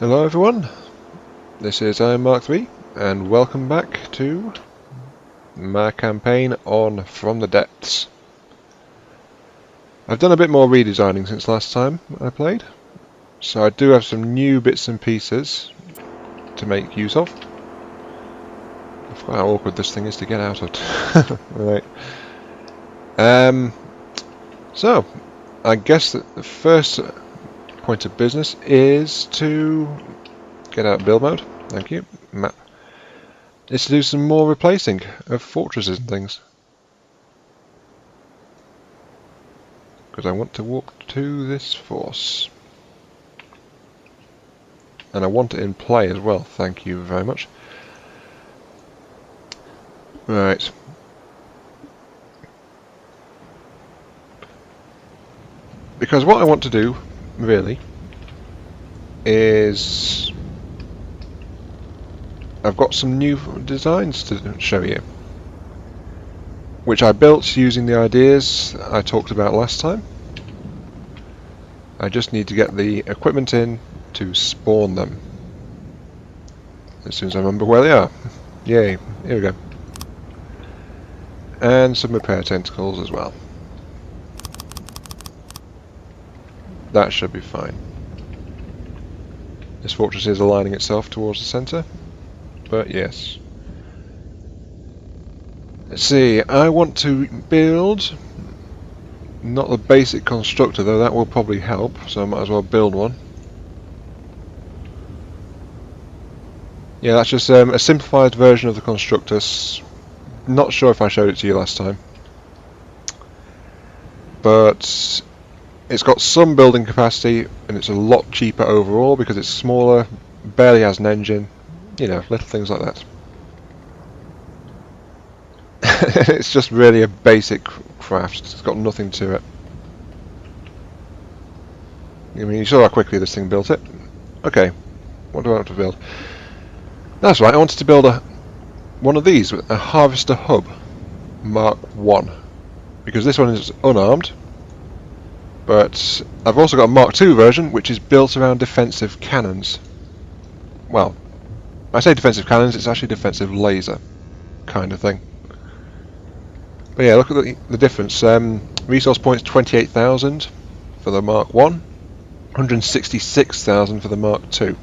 Hello everyone, this is Mark3 and welcome back to my campaign on From the Depths. I've done a bit more redesigning since last time I played, so I do have some new bits and pieces to make use of. I forgot how awkward this thing is to get out of. Right. So, I guess that the first point of business is to get out of build mode. Thank you. Map. Is to do some more replacing of fortresses and things. Because I want to walk to this force. And I want it in play as well, thank you very much. Right. Because what I want to do, really, is I've got some new designs to show you, which I built using the ideas I talked about last time. I just need to get the equipment in to spawn them as soon as I remember where they are. Yay, here we go. And some repair tentacles as well. That should be fine. This fortress is aligning itself towards the centre, but yes. Let's see, I want to build not the basic constructor, though that will probably help, so I might as well build one. Yeah, that's just a simplified version of the constructor. Not sure if I showed it to you last time, but it's got some building capacity and it's a lot cheaper overall because it's smaller, barely has an engine, you know, little things like that. It's just really a basic craft, it's got nothing to it. I mean, you saw how quickly this thing built it. Okay, what do I want to build? That's right, I wanted to build one of these, a Harvester Hub Mark 1, because this one is unarmed. But I've also got a Mark II version, which is built around defensive cannons. Well, I say defensive cannons, it's actually defensive laser kind of thing. But yeah, look at the difference. Resource points 28,000 for the Mark 1, 166,000 for the Mark II.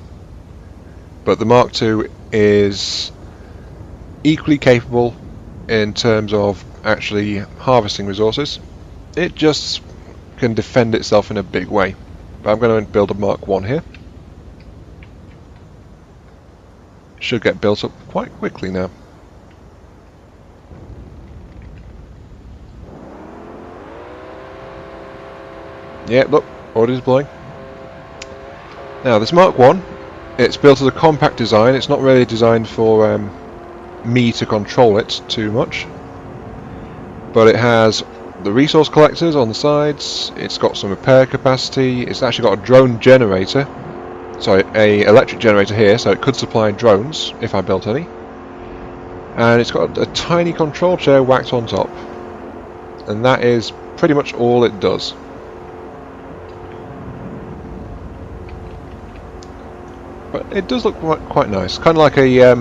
But the Mark II is equally capable in terms of actually harvesting resources. It just can defend itself in a big way. But I'm going to build a Mark 1 here. It should get built up quite quickly now. Yeah, look, orders blowing. Now this Mark 1, it's built as a compact design. It's not really designed for me to control it too much. But it has the resource collectors on the sides, it's got some repair capacity, it's actually got a drone generator, sorry, a electric generator here, so it could supply drones if I built any. And it's got a tiny control chair whacked on top. And that is pretty much all it does. But it does look quite nice, kind of like a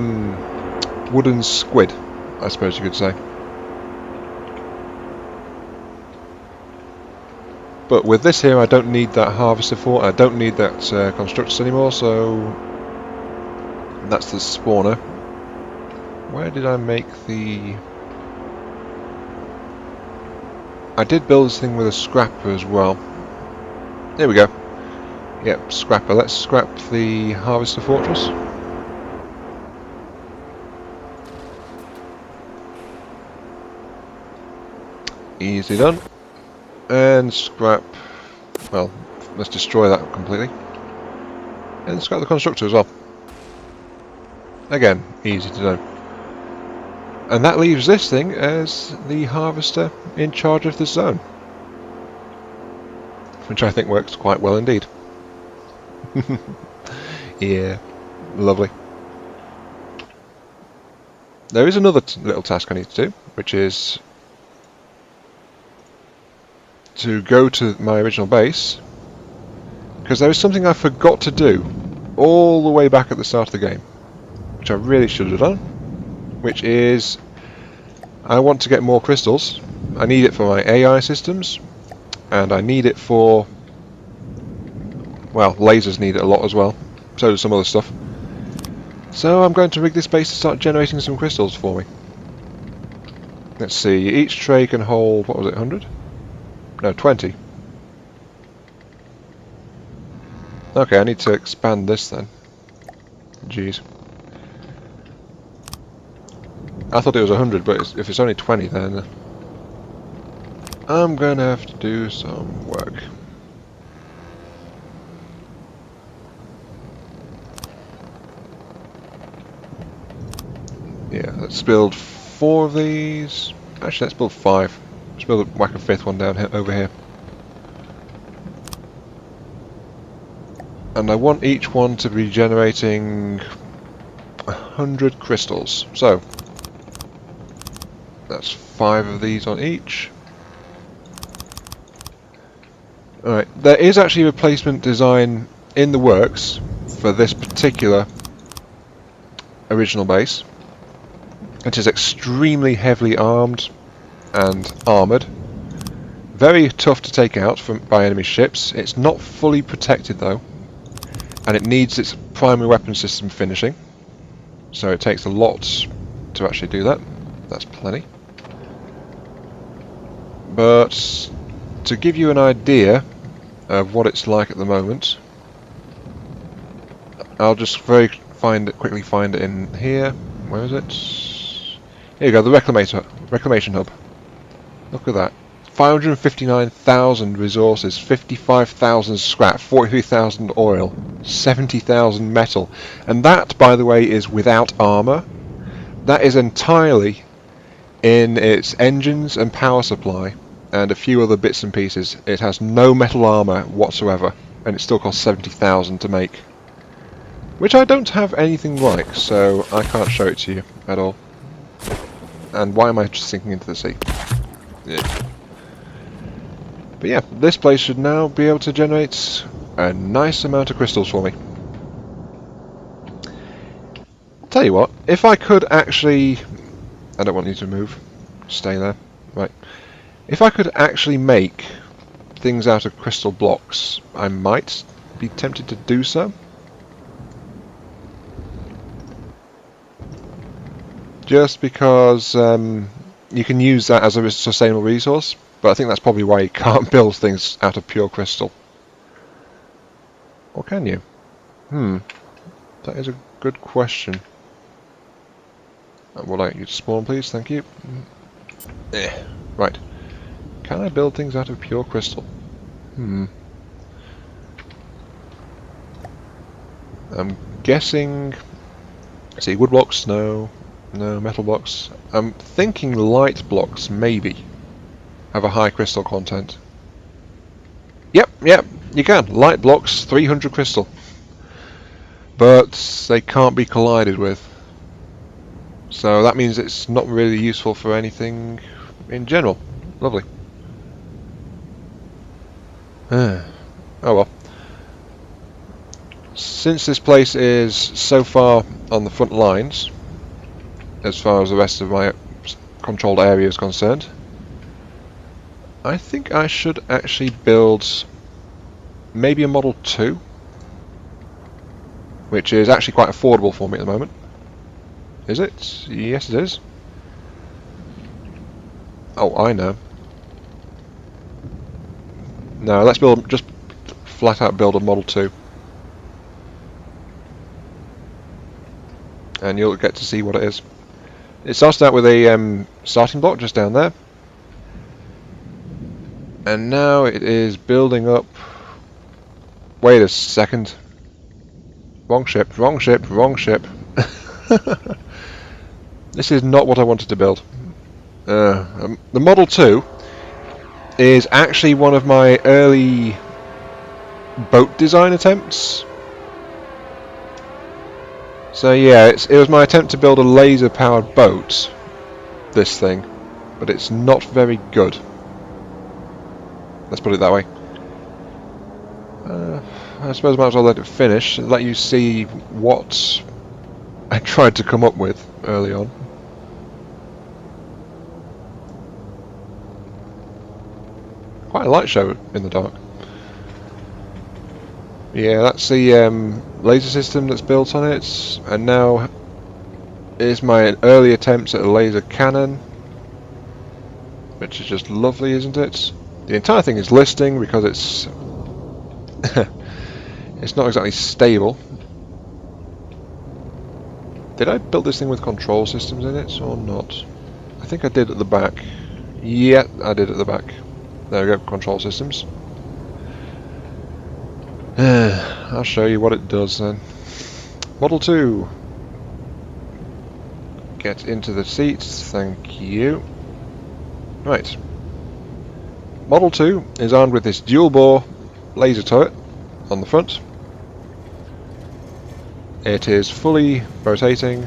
wooden squid, I suppose you could say. But with this here, I don't need that harvester fort, I don't need that constructors anymore, so that's the spawner. Where did I make the... I did build this thing with a scrapper as well. There we go. Yep, scrapper. Let's scrap the harvester fortress. Easy done. And scrap, well, let's destroy that completely. And scrap the constructor as well. Again, easy to do. And that leaves this thing as the harvester in charge of the zone. Which I think works quite well indeed. Yeah, lovely. There is another little task I need to do, which is to go to my original base, because there is something I forgot to do all the way back at the start of the game, which I really should have done, which is I want to get more crystals. I need it for my AI systems, and I need it for, well, lasers need it a lot as well, so does some other stuff. So I'm going to rig this base to start generating some crystals for me. Let's see, each tray can hold, what was it, 100? No, 20. Okay, I need to expand this then. Jeez. I thought it was 100, but if it's only 20 then I'm gonna have to do some work. Yeah, let's build 4 of these. Actually, let's build 5. Let's whack a 5th one down here, over here. And I want each one to be generating 100 crystals. So that's 5 of these on each. Alright, there is actually a replacement design in the works for this particular original base. It is extremely heavily armed and armoured. Very tough to take out by enemy ships. It's not fully protected though, and it needs its primary weapon system finishing. So it takes a lot to actually do that. That's plenty. But to give you an idea of what it's like at the moment, I'll just quickly find it in here. Where is it? Here you go, the reclamation hub. Look at that. 559,000 resources, 55,000 scrap, 43,000 oil, 70,000 metal. And that, by the way, is without armour. That is entirely in its engines and power supply and a few other bits and pieces. It has no metal armour whatsoever, and it still costs 70,000 to make. Which I don't have anything like, so I can't show it to you at all. And why am I just sinking into the sea? Yeah. But yeah, this place should now be able to generate a nice amount of crystals for me. Tell you what, if I could actually... I don't want you to move. Stay there. Right. If I could actually make things out of crystal blocks, I might be tempted to do so. Just because you can use that as a sustainable resource, but I think that's probably why you can't build things out of pure crystal. Or can you? That is a good question. Would I like you to spawn, please? Thank you. Right. Can I build things out of pure crystal? I'm guessing... Let's see, wood blocks, no. No, metal blocks. I'm thinking light blocks, maybe, have a high crystal content. Yep, you can. Light blocks, 300 crystal. But they can't be collided with. So that means it's not really useful for anything in general. Lovely. Oh well. Since this place is so far on the front lines, as far as the rest of my controlled area is concerned, I think I should actually build maybe a Model 2, which is actually quite affordable for me at the moment. Is it? Yes, it is. Oh, I know. No, let's just flat out build a Model 2. And you'll get to see what it is. It started out with a starting block just down there, and now it is building up. Wait a second. Wrong ship, wrong ship, wrong ship. This is not what I wanted to build. The Model 2 is actually one of my early boat design attempts. So yeah, it was my attempt to build a laser-powered boat, this thing, but it's not very good. Let's put it that way. I suppose I might as well let it finish and let you see what I tried to come up with early on. Quite a light show in the dark. Yeah, that's the laser system that's built on it, and now here's my early attempts at a laser cannon, which is just lovely, isn't it? The entire thing is listing because it's it's not exactly stable. Did I build this thing with control systems in it or not? I think I did at the back. Yeah, I did at the back. There we go, control systems. I'll show you what it does then. Model 2. Get into the seats, thank you. Right. Model 2 is armed with this dual bore laser turret on the front. It is fully rotating,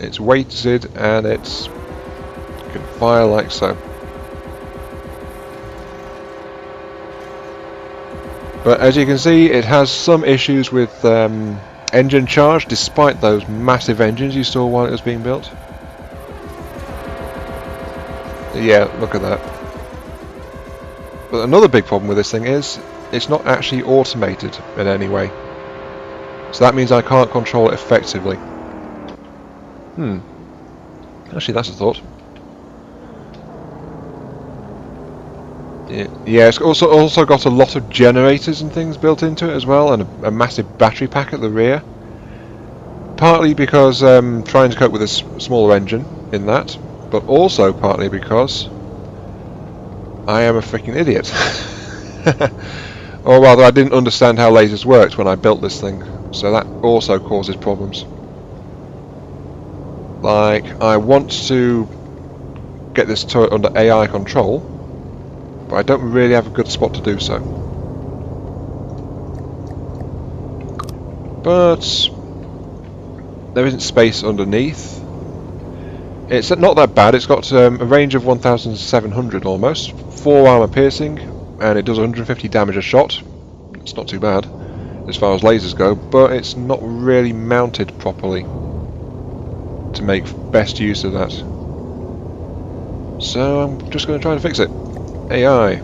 it's weighted, and it can fire like so. But as you can see, it has some issues with engine charge, despite those massive engines you saw while it was being built. Yeah, look at that. But another big problem with this thing is it's not actually automated in any way. So that means I can't control it effectively. Actually, that's a thought. Yeah, it's also got a lot of generators and things built into it as well, and a massive battery pack at the rear. Partly because trying to cope with a smaller engine in that, but also partly because I am a freaking idiot. Or rather, I didn't understand how lasers worked when I built this thing, so that also causes problems. Like, I want to get this turret under AI control, but I don't really have a good spot to do so. But there isn't space underneath. It's not that bad. It's got a range of 1,700 almost, 4 armor piercing, and it does 150 damage a shot. It's not too bad as far as lasers go, but it's not really mounted properly to make best use of that. So I'm just going to try to fix it. AI.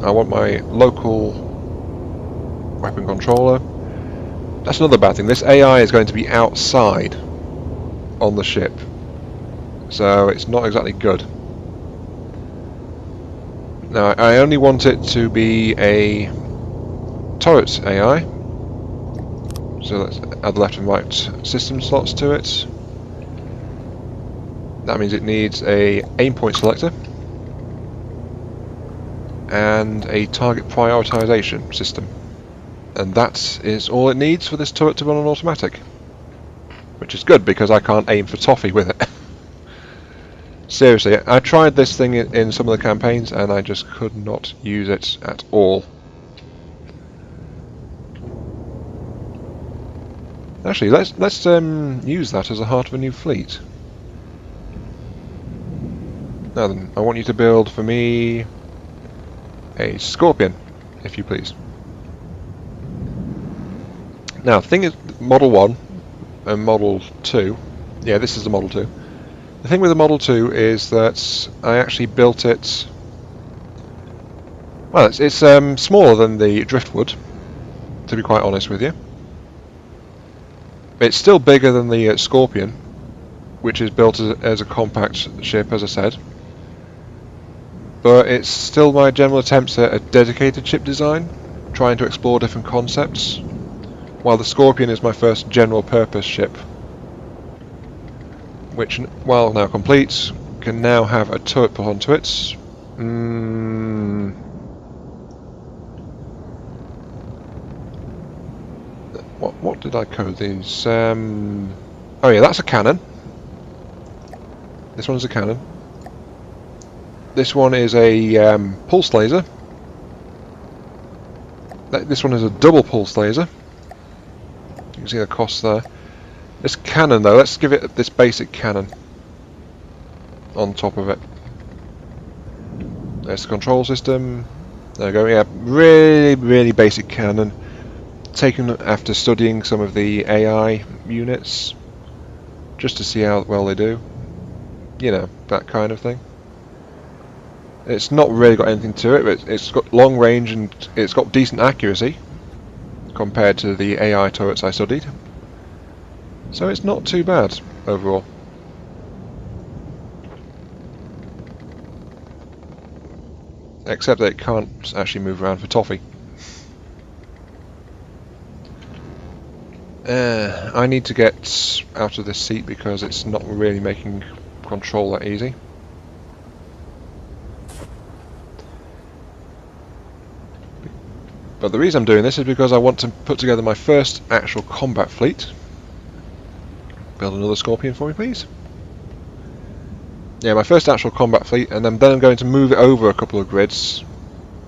I want my local weapon controller. That's another bad thing. This AI is going to be outside on the ship, so it's not exactly good. Now, I only want it to be a turret AI, so let's add left and right system slots to it. That means it needs a aim point selector and a target prioritization system, and that is all it needs for this turret to run on automatic, which is good because I can't aim for toffee with it. Seriously, I tried this thing in some of the campaigns and I just could not use it at all. Actually, let's use that as the heart of a new fleet. Now then, I want you to build for me a Scorpion, if you please. Now, the thing is, Model 1 and Model 2, yeah, this is the Model 2. The thing with the Model 2 is that I actually built it, well, it's smaller than the Driftwood, to be quite honest with you. It's still bigger than the Scorpion, which is built as a compact ship, as I said. But it's still my general attempts at a dedicated ship design, trying to explore different concepts, while the Scorpion is my first general purpose ship, which, while now complete, can now have a turret put onto it. What did I code these? Oh yeah, that's a cannon. This one's a cannon. This one is a pulse laser. This one is a double pulse laser. You can see the cost there. This cannon though, let's give it this basic cannon on top of it. There's the control system, There we go, yeah, really basic cannon. Taken after studying some of the AI units, just to see how well they do. You know, that kind of thing. It's not really got anything to it, but it's got long range and it's got decent accuracy compared to the AI turrets I studied. So it's not too bad overall. Except that it can't actually move around for toffee. I need to get out of this seat because it's not really making control that easy. But the reason I'm doing this is because I want to put together my first actual combat fleet. Build another Scorpion for me, please. Yeah, my first actual combat fleet, and then I'm going to move it over a couple of grids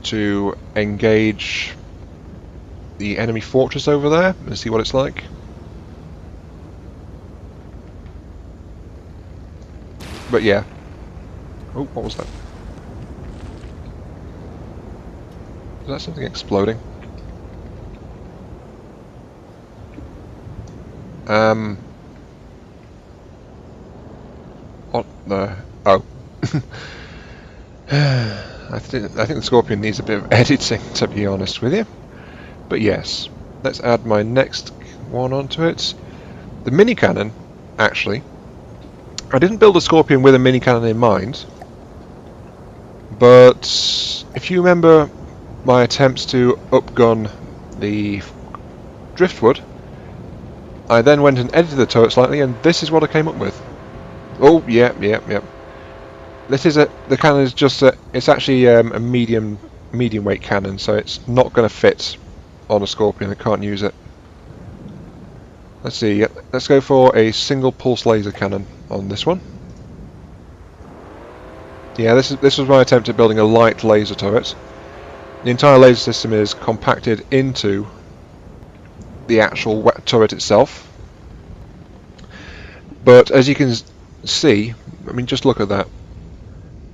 to engage the enemy fortress over there and see what it's like. But yeah. Oh, what was that? Is that something exploding? What the? Oh. I think the Scorpion needs a bit of editing, to be honest with you. But yes, let's add my next one onto it. The mini cannon, actually. I didn't build a Scorpion with a mini cannon in mind, but if you remember my attempts to upgun the driftwood, I then went and edited the turret slightly, and this is what I came up with. Oh, yep. This is the cannon is just it's actually a medium weight cannon, so it's not going to fit on a Scorpion. I can't use it. Let's see. Let's go for a single pulse laser cannon on this one. Yeah, this was my attempt at building a light laser turret. The entire laser system is compacted into the actual turret itself. But as you can see, I mean, just look at that.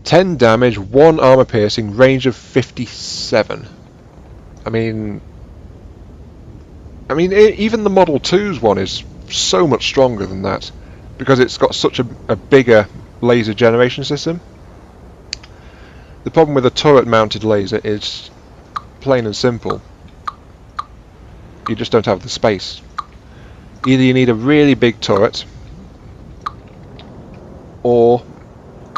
10 damage, 1 armor piercing, range of 57. I mean, even the Model 2's one is so much stronger than that, because it's got such a bigger laser generation system. The problem with a turret-mounted laser is plain and simple. You just don't have the space. Either you need a really big turret, or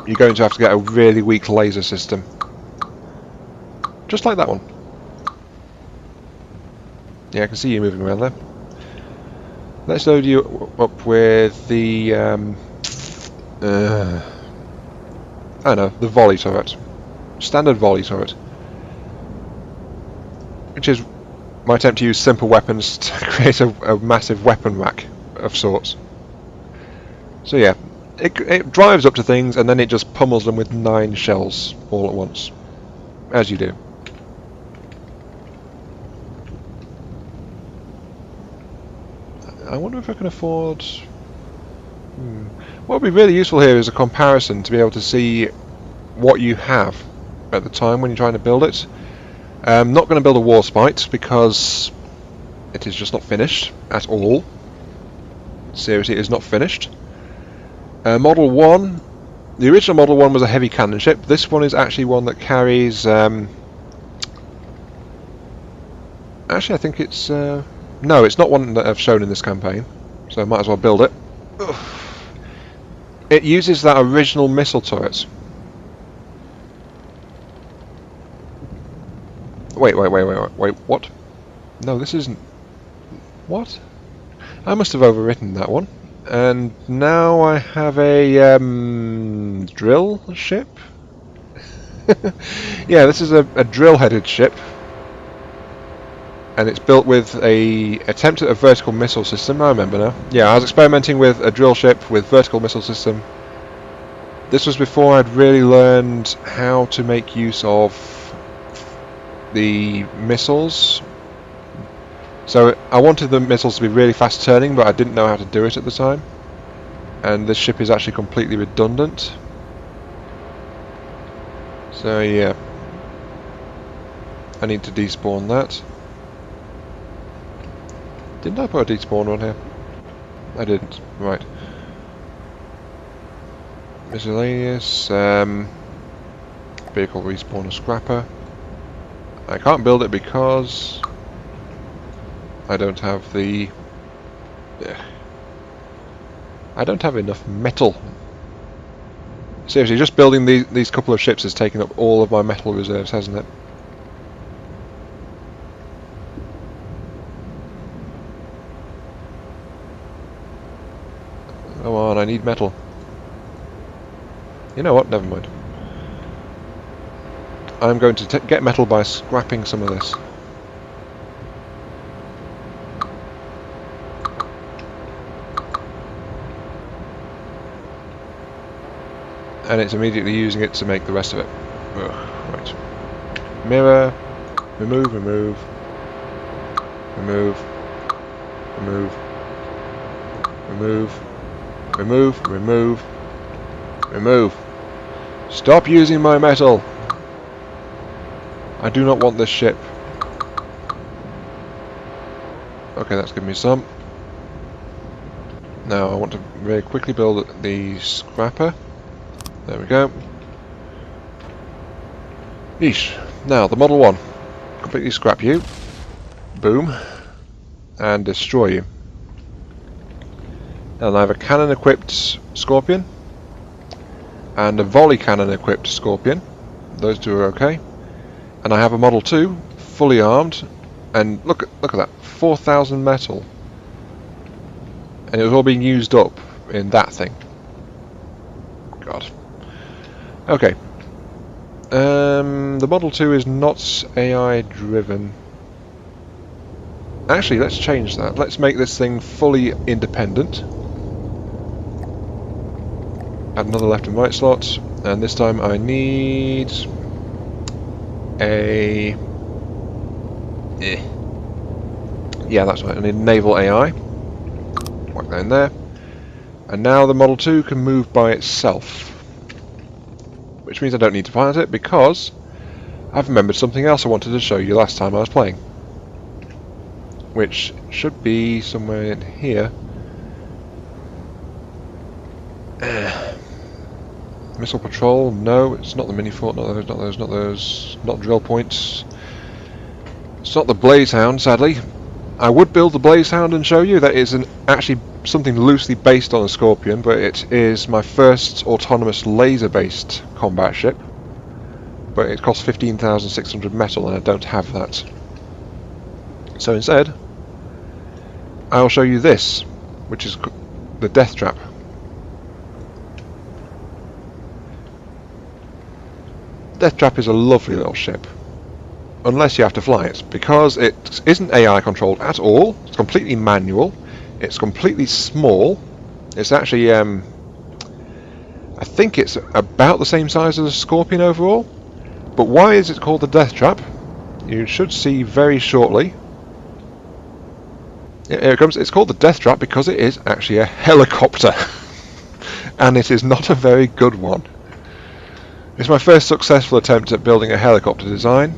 you're going to have to get a really weak laser system. Just like that one. Yeah, I can see you moving around there. Let's load you up with the I don't know, the volley turret. Standard volley turret. Which is my attempt to use simple weapons to create a massive weapon rack of sorts. So yeah, it drives up to things and then it just pummels them with 9 shells all at once. As you do. I wonder if I can afford... What would be really useful here is a comparison to be able to see what you have at the time when you're trying to build it. I'm not going to build a Warspite because it is just not finished at all. Seriously, it is not finished. Model 1, the original Model 1 was a heavy cannon ship. This one is actually one that carries... actually, I think it's... no, it's not one that I've shown in this campaign, so I might as well build it. Ugh. It uses that original missile turret. Wait, what? No, this isn't... What? I must have overwritten that one. And now I have a drill ship? Yeah, this is a drill-headed ship. And it's built with a attempt at a vertical missile system. I remember now. Yeah, I was experimenting with a drill ship with vertical missile system. This was before I'd really learned how to make use of the missiles. So I wanted the missiles to be really fast turning, but I didn't know how to do it at the time. And this ship is actually completely redundant. So yeah. I need to despawn that. Didn't I put a despawn on here? I didn't. Right. Miscellaneous. Vehicle respawn a scrapper. I can't build it because I don't have the... I don't have enough metal. Seriously, just building these couple of ships has taken up all of my metal reserves, hasn't it? Come on, I need metal. You know what? Never mind. I'm going to get metal by scrapping some of this. And it's immediately using it to make the rest of it. Ugh, right. Mirror. Remove, remove. Remove. Remove. Remove. Remove, remove. Remove. Stop using my metal! I do not want this ship. Okay, that's given me some. Now I want to very quickly build the scrapper. There we go. Yeesh. Now, the Model 1. Completely scrap you. Boom. And destroy you. And I have a cannon-equipped Scorpion. And a volley cannon-equipped Scorpion. Those two are okay. And I have a Model 2, fully armed. And look at that. 4,000 metal. And it was all being used up in that thing. God. Okay. The Model 2 is not AI driven. Actually, let's change that. Let's make this thing fully independent. Add another left and right slot. And this time I need a... Yeah, that's right. I need naval AI. Whack that in there. And now the Model 2 can move by itself. Which means I don't need to pilot it because I've remembered something else I wanted to show you last time I was playing. Which should be somewhere in here. Missile patrol, no, it's not the mini fort, not those, not those, not those, not drill points. It's not the Blaze Hound, sadly. I would build the Blaze Hound and show you that it's actually something loosely based on a Scorpion, but it is my first autonomous laser-based combat ship. But it costs 15,600 metal and I don't have that. So instead, I'll show you this, which is the Death Trap. Death Trap is a lovely little ship. Unless you have to fly it, because it isn't AI controlled at all. It's completely manual. It's completely small. It's actually, I think it's about the same size as a Scorpion overall. But why is it called the Death Trap? You should see very shortly. Here it comes. It's called the Death Trap because it is actually a helicopter. And it is not a very good one. It's my first successful attempt at building a helicopter design.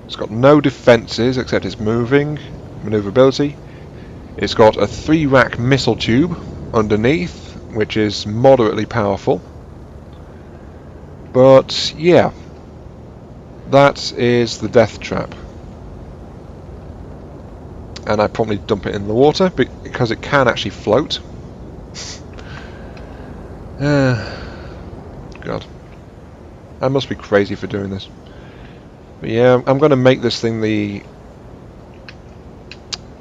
It's got no defences except its moving, manoeuvrability. It's got a 3-rack missile tube underneath, which is moderately powerful. But yeah, that is the Death Trap. And I probably dump it in the water because it can actually float. God. I must be crazy for doing this. But yeah, I'm going to make this thing the...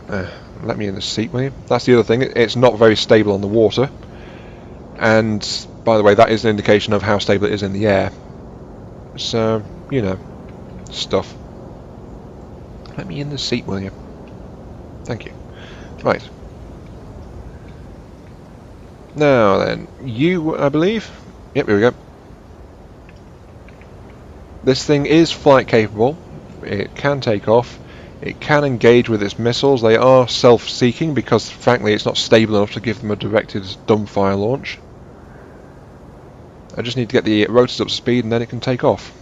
let me in the seat, will you? That's the other thing. It's not very stable on the water. And, by the way, that is an indication of how stable it is in the air. So, you know, stuff. Let me in the seat, will you? Thank you. Right. Now then, you, I believe? Yep, here we go. This thing is flight capable. It can take off. It can engage with its missiles. They are self-seeking because, frankly, it's not stable enough to give them a directed dumbfire launch. I just need to get the rotors up to speed and then it can take off.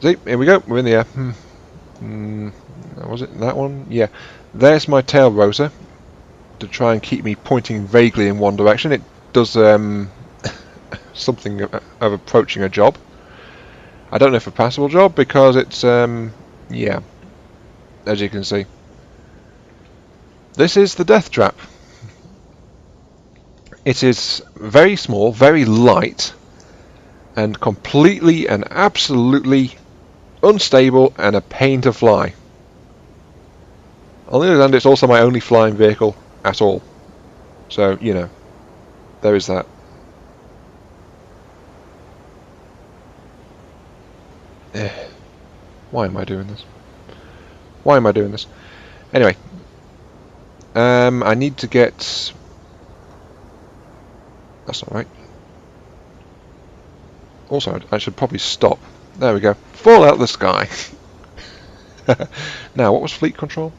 See, here we go, we're in the air. Was it that one? Yeah. There's my tail rotor to try and keep me pointing vaguely in one direction. It does something of approaching a job. I don't know if a passable job because it's, yeah, as you can see. This is the death trap. It is very small, very light, and completely and absolutely unstable and a pain to fly. On the other hand, it's also my only flying vehicle at all. So, you know, there is that. Why am I doing this? Why am I doing this? Anyway, I need to get... That's not right. Also, I should probably stop. There we go. Fall out of the sky. Now, what was fleet control?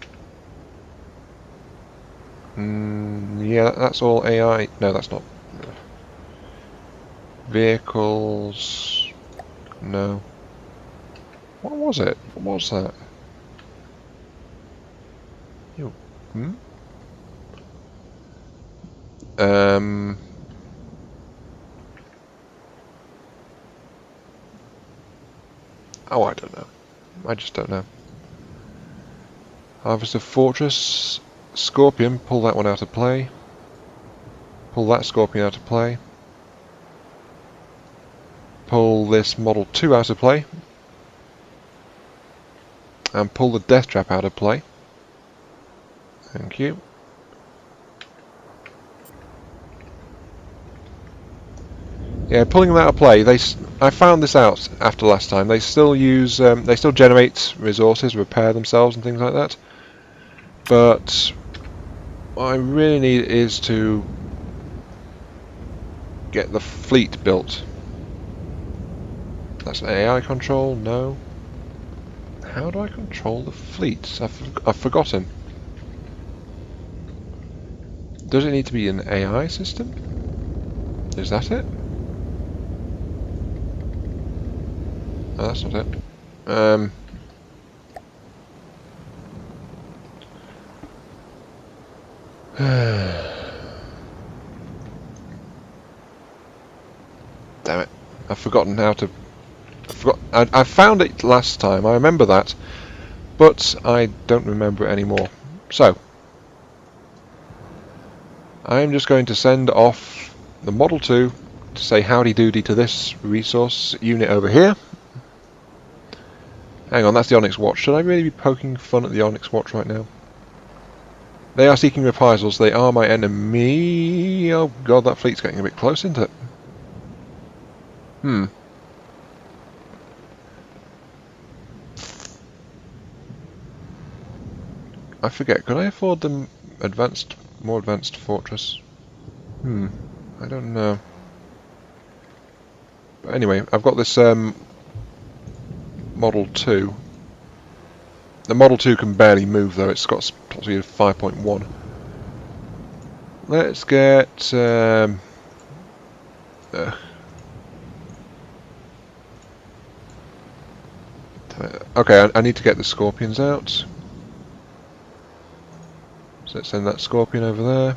Yeah, that's all AI. No, that's not. Vehicles. No. What was it? What was that? Yo. Oh, I don't know. I just don't know. Harvester Fortress. Scorpion, pull that one out of play. Pull that Scorpion out of play. Pull this Model 2 out of play. And pull the Death Trap out of play. Thank you. Yeah, pulling them out of play. I found this out after last time. They still use, they still generate resources, repair themselves, and things like that. But what I really need is to get the fleet built. That's AI control. No. How do I control the fleet? I've forgotten. Does it need to be an AI system? Is that it? No, that's not it. Damn it! I've forgotten how to. I found it last time. I remember that, but I don't remember it anymore. So I'm just going to send off the Model 2 to say howdy doody to this resource unit over here. Hang on, that's the Onyx Watch. Should I really be poking fun at the Onyx Watch right now? They are seeking reprisals. They are my enemy. Oh god, that fleet's getting a bit close, isn't it? I forget, could I afford them more advanced fortress? I don't know. But anyway, I've got this Model 2. The Model 2 can barely move though, it's got top speed of 5.1. Let's get... okay, I need to get the Scorpions out. So let's send that Scorpion over there.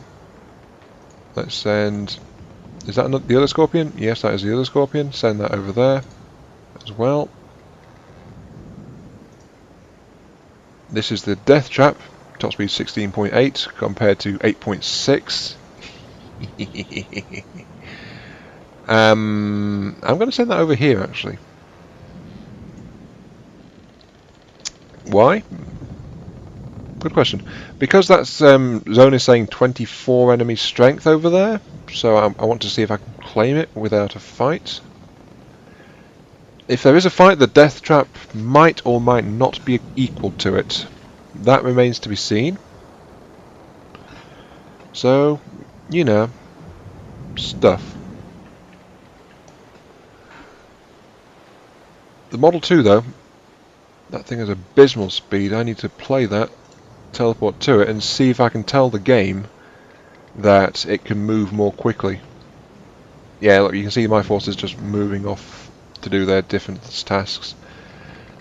Let's send... Is that the other Scorpion? Yes, that is the other Scorpion. Send that over there as well. This is the Death Trap. Top speed 16.8 compared to 8.6. I'm going to send that over here actually. Why? Good question. Because that zone is saying 24 enemy strength over there, so I want to see if I can claim it without a fight. If there is a fight, the Death Trap might or might not be equal to it. That remains to be seen. So, you know, stuff. The Model 2 though, that thing has abysmal speed. I need to play that, teleport to it, and see if I can tell the game that it can move more quickly. Yeah, look, you can see my forces just moving off to do their different tasks.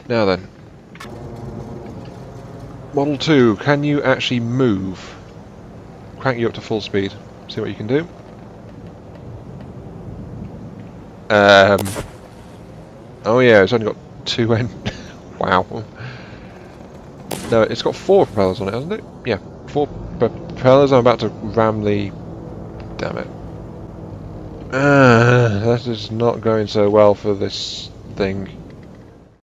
Now then. Model 2, can you actually move? Crank you up to full speed. See what you can do. Oh yeah, it's only got 2 end. Wow. No, it's got 4 propellers on it, hasn't it? Yeah, 4 propellers. I'm about to ram the... Damn it. That is not going so well for this thing.